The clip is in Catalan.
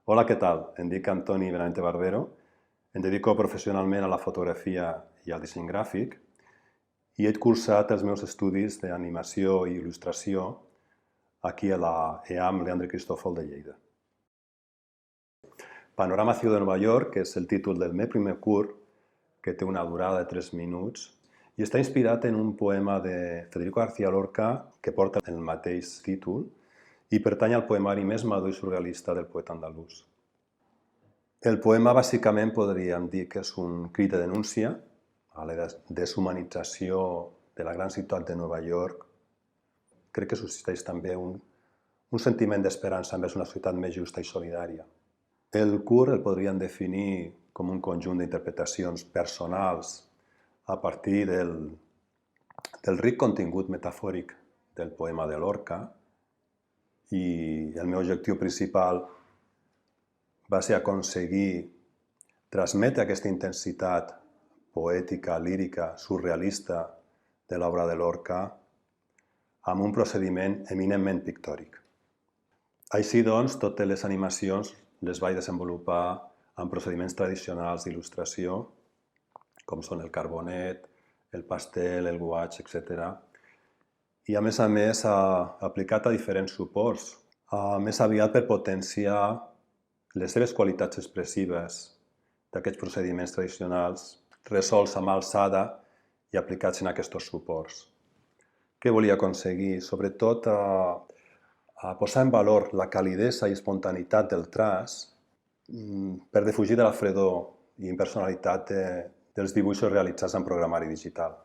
Hola, què tal? Em dic Antoni Benavente Barbero, em dedico professionalment a la fotografia i al disseny gràfic i he cursat els meus estudis d'animació i il·lustració aquí a la EAM Leandre Cristòfol de Lleida. Panorama Ciudad de Nova York, que és el títol del meu primer curt, que té una durada de 3 minuts, i està inspirat en un poema de Federico García Lorca que porta el mateix títol i pertany al poemari més madur i surrealista del poeta andalús. El poema bàsicament podríem dir que és un crit de denúncia a la deshumanització de la gran ciutat de Nova York. Crec que susciteix també un sentiment d'esperança envers una societat més justa i solidària. El curt el podríem definir com un conjunt d'interpretacions personals a partir del ric contingut metafòric del poema de Lorca, i el meu objectiu principal va ser aconseguir transmetre aquesta intensitat poètica, lírica, surrealista de l'obra de Lorca amb un procediment eminentment pictòric. Així doncs, totes les animacions les vaig desenvolupar amb procediments tradicionals d'il·lustració, com són el carbonet, el pastel, el guaix, etc. I a més aplicat a diferents suports, més aviat per potenciar les seves qualitats expressives d'aquests procediments tradicionals resolts amb alçada i aplicats en aquests suports. Què volia aconseguir? Sobretot posar en valor la calidesa i espontaneïtat del traç per defugir de la fredor i impersonalitat dels dibuixos realitzats en programari digital.